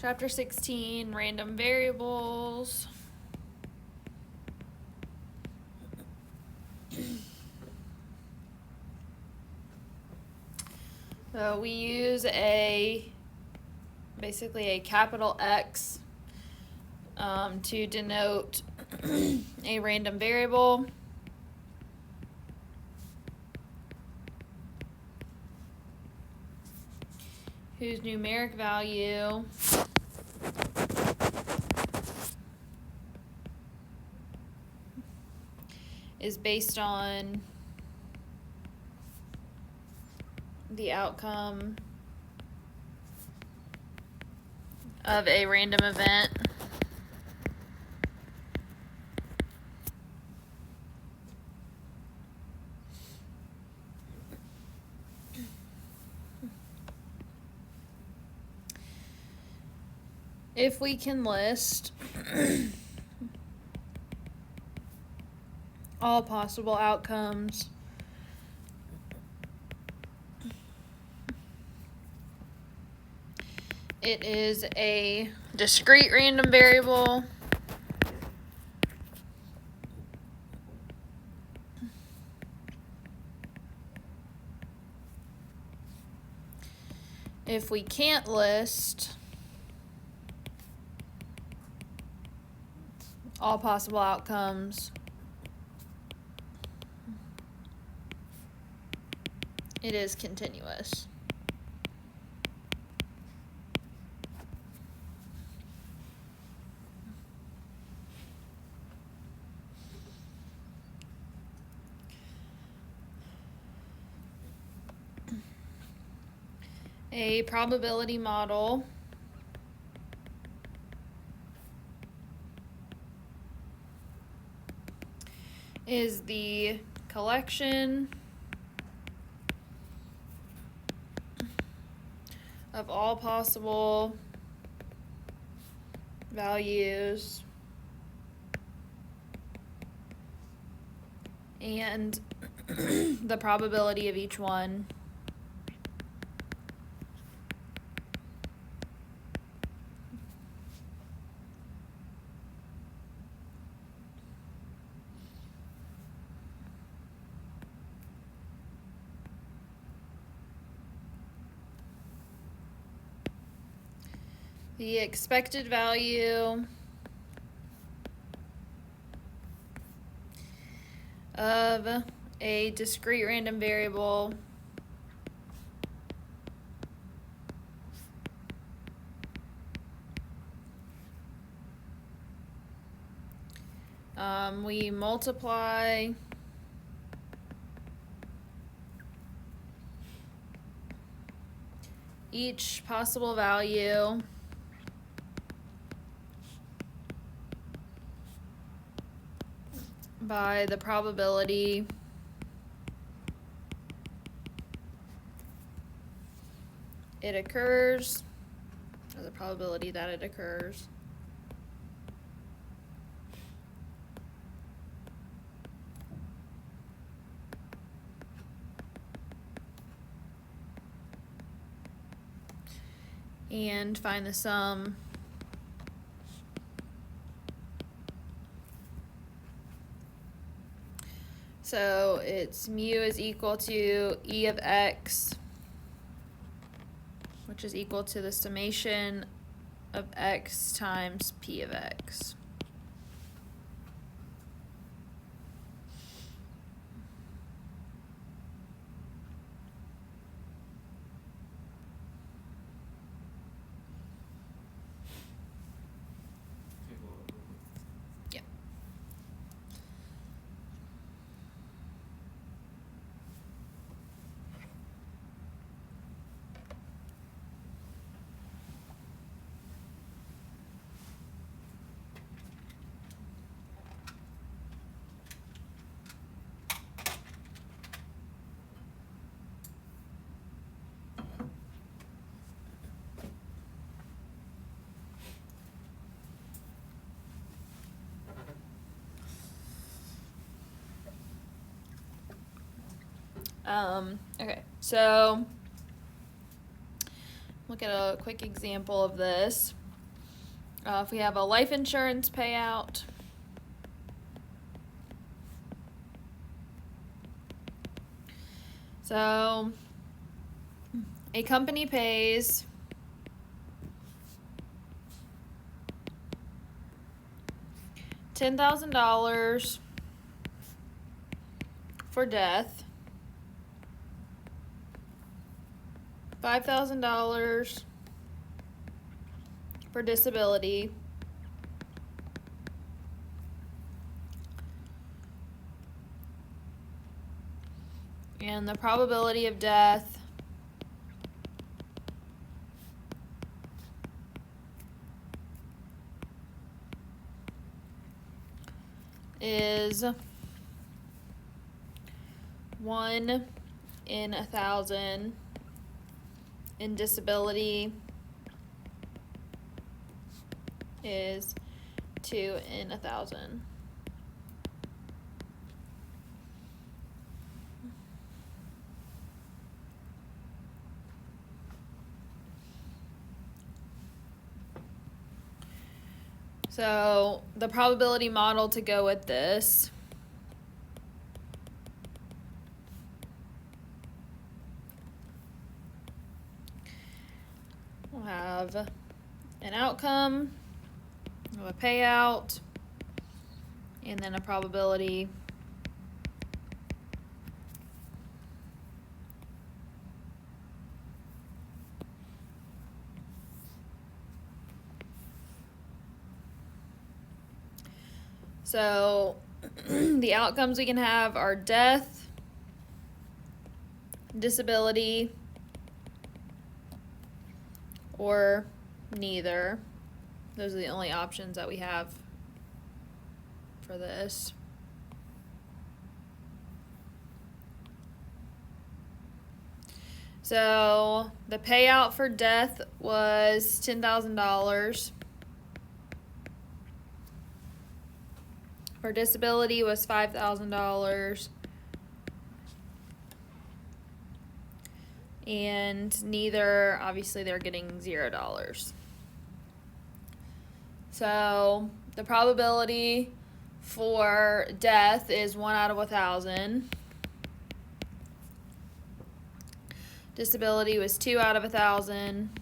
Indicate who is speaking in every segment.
Speaker 1: Chapter 16, random variables. So we use basically a capital X to denote a random variable. Whose numeric value is based on the outcome of a random event. If we can list all possible outcomes it is a discrete random variable. If we can't list all possible outcomes, it is continuous. A probability model is the collection of all possible values and the probability of each one. The expected value of a discrete random variable we multiply each possible value by the probability it occurs, or the probability that it occurs. And find the sum so it's mu is equal to E of x, which is equal to the summation of x times P of x. Okay, so look at a quick example of this. If we have a life insurance payout, so a company pays $10,000 for death, $5,000 for disability, and the probability of death is 1 in 1,000, and disability is 2 in 1,000. So the probability model to go with this will have an outcome, a payout, and then a probability. So the outcomes we can have are death, disability, or neither. Those are the only options that we have for this. So the payout for death was $10,000. For disability was $5,000. And neither, obviously they're getting $0. So the probability for death is 1 out of 1,000. Disability was 2 out of 1,000.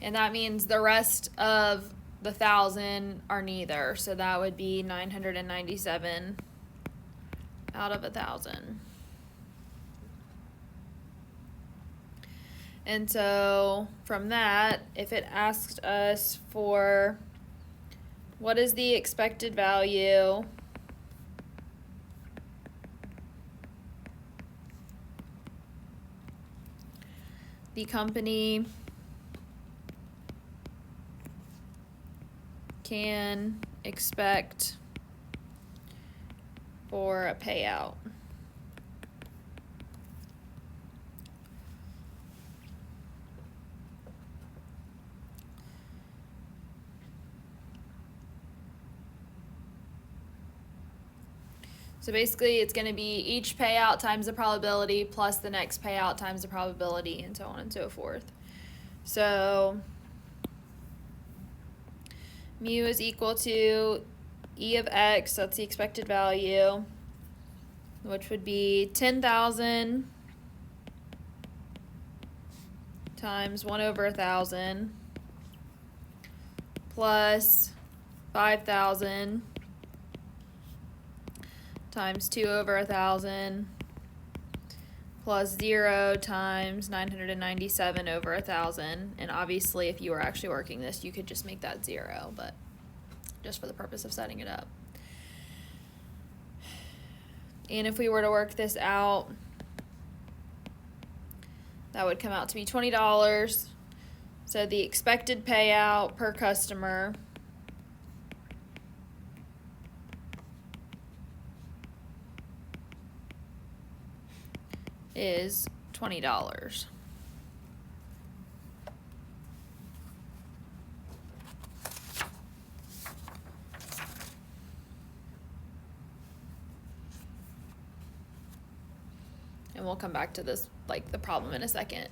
Speaker 1: And that means the rest of the 1,000 are neither. So that would be 997 out of 1,000. And so from that, if it asked us for what is the expected value the company can expect for a payout. So basically it's going to be each payout times the probability plus the next payout times the probability, and so on and so forth. So mu is equal to E of x, that's the expected value, which would be 10,000 times 1 over 1,000 plus 5,000 times 2 over 1,000 plus 0 times 997 over 1,000. And obviously if you were actually working this, you could just make that 0, but just for the purpose of setting it up. And if we were to work this out, that would come out to be $20. So the expected payout per customer is $20. And we'll come back to this, like the problem in a second,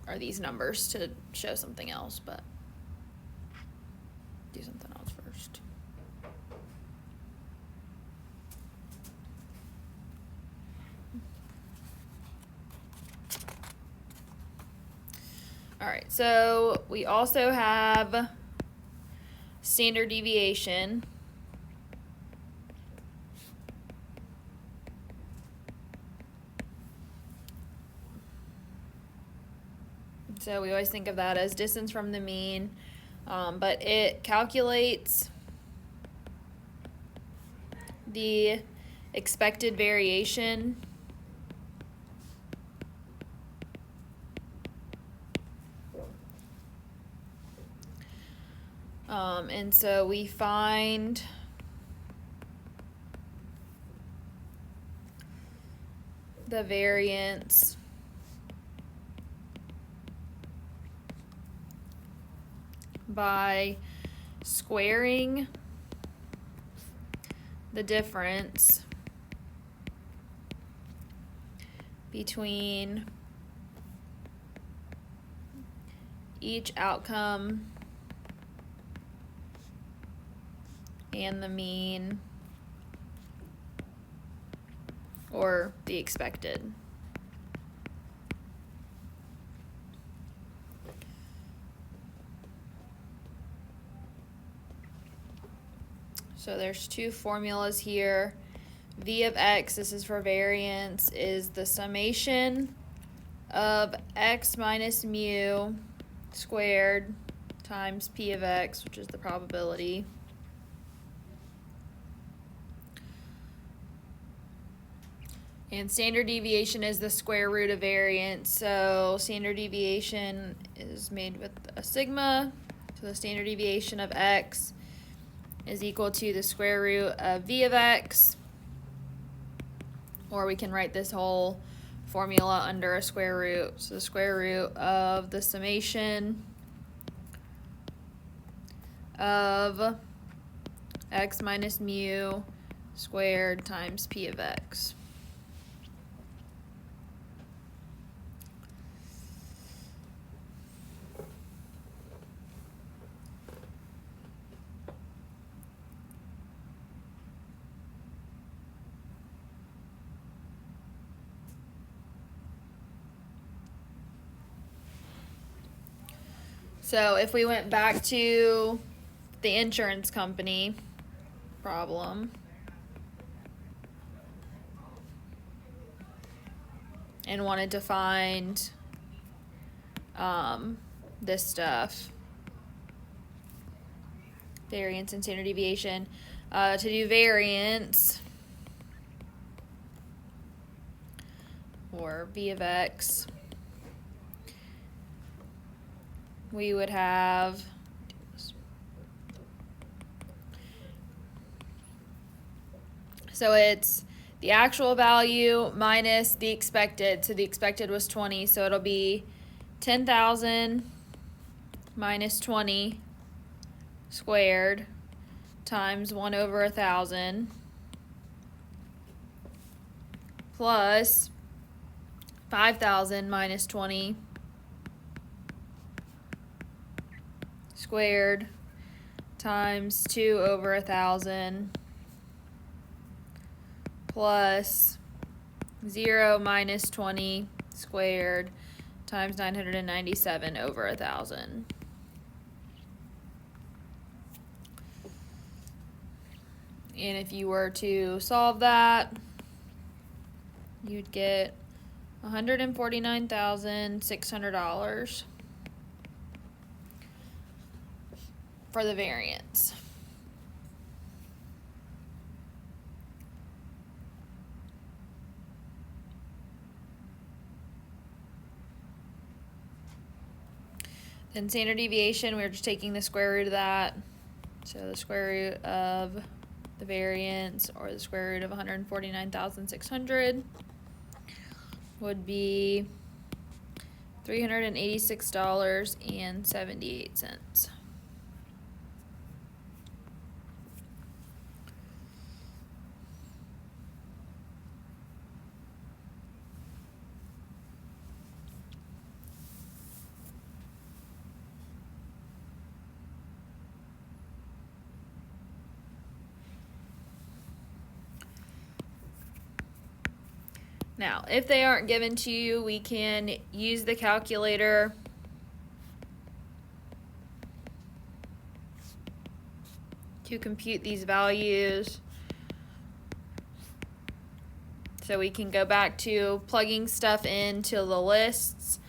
Speaker 1: or these numbers to show something else, but do something else first. All right, so we also have standard deviation. So we always think of that as distance from the mean, but it calculates the expected variation and so we find the variance by squaring the difference between each outcome and the mean or the expected. So there's two formulas here. V of x, this is for variance, is the summation of x minus mu squared times p of x, which is the probability. And standard deviation is the square root of variance. So standard deviation is made with a sigma. So the standard deviation of x is equal to the square root of v of x. Or we can write this whole formula under a square root. So the square root of the summation of x minus mu squared times p of x. So if we went back to the insurance company problem and wanted to find this stuff, variance and standard deviation, to do variance, or v of x, we would have so it's the actual value minus the expected. So the expected was 20, so it'll be 10,000 minus 20 squared times 1 over 1,000 plus 5,000 minus 20 squared times 2 over 1,000 plus 0 minus 20 squared times 997 over 1,000. And if you were to solve that, you'd get $149,600 for the variance. Then standard deviation, we're just taking the square root of that. So the square root of the variance, or the square root of 149,600, would be $386.78. Now, if they aren't given to you, we can use the calculator to compute these values. So we can go back to plugging stuff into the lists.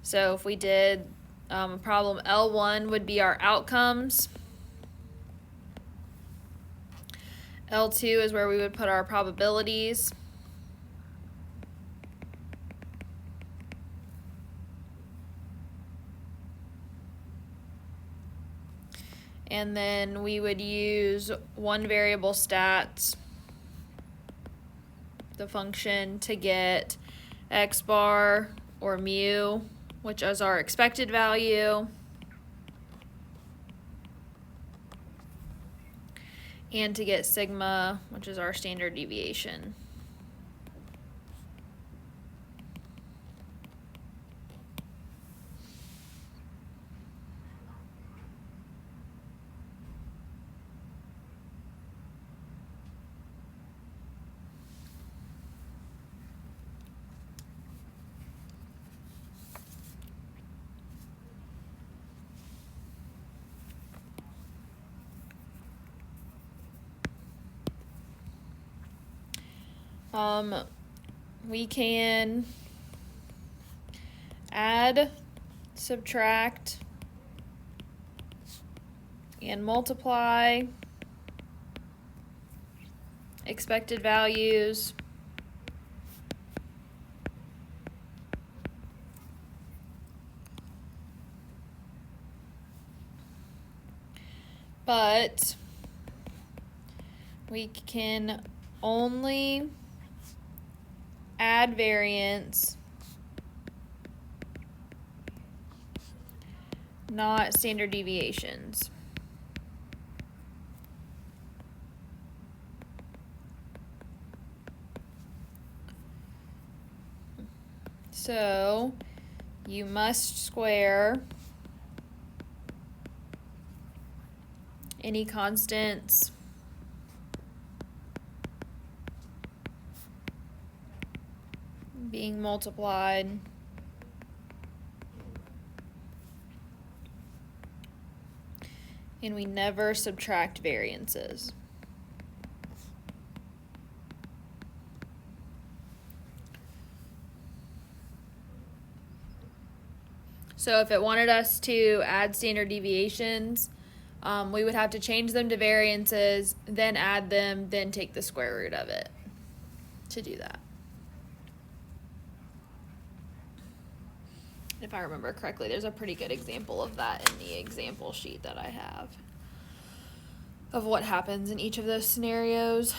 Speaker 1: So if we did problem L1 would be our outcomes. L2 is where we would put our probabilities. And then we would use one variable stats, the function, to get x bar or mu, which is our expected value, and to get sigma, which is our standard deviation. We can add, subtract, and multiply expected values. But we can only add variance, not standard deviations. So you must square any constants being multiplied and we never subtract variances. So if it wanted us to add standard deviations, we would have to change them to variances, then add them, then take the square root of it to do that. If I remember correctly, there's a pretty good example of that in the example sheet that I have of what happens in each of those scenarios.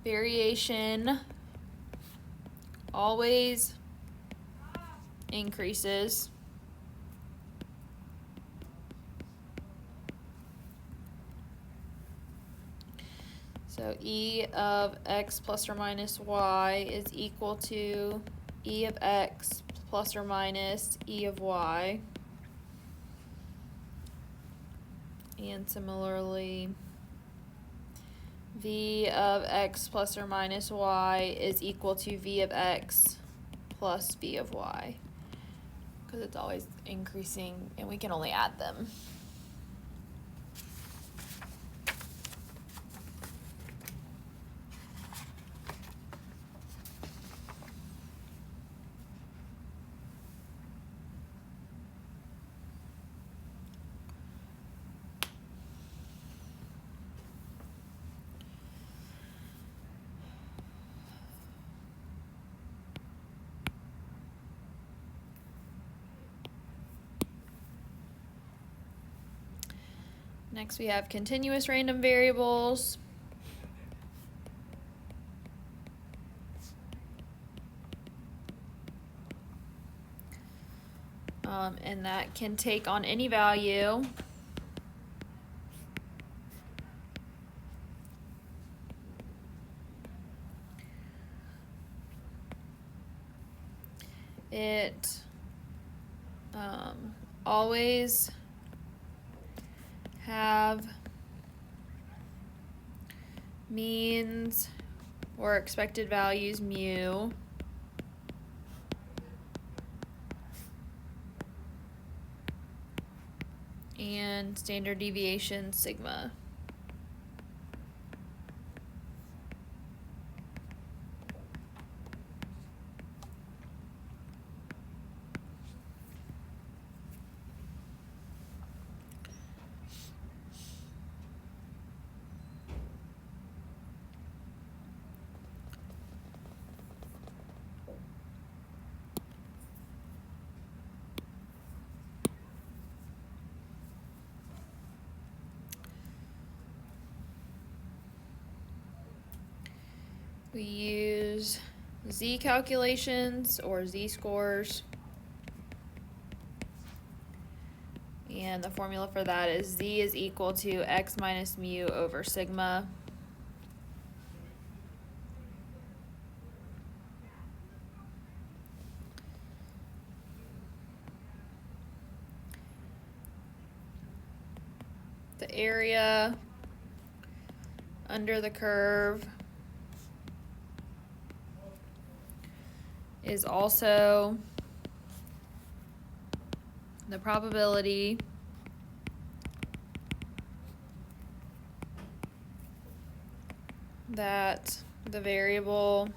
Speaker 1: Variation always increases so e of x plus or minus y is equal to e of x plus or minus e of y, and similarly v of x plus or minus y is equal to v of x plus v of y, because it's always increasing and we can only add them. Next we have continuous random variables. And that can take on any value. it always have means or expected values mu and standard deviation sigma. We use z calculations or z-scores. And the formula for that is z is equal to x minus mu over sigma. The area under the curve is also the probability that the variable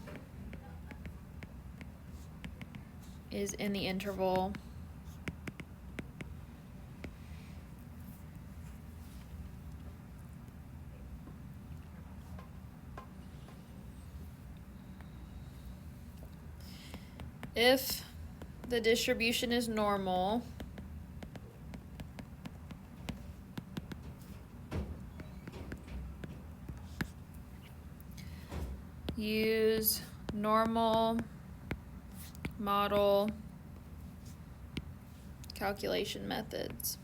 Speaker 1: is in the interval if the distribution is normal. Use normal model calculation methods.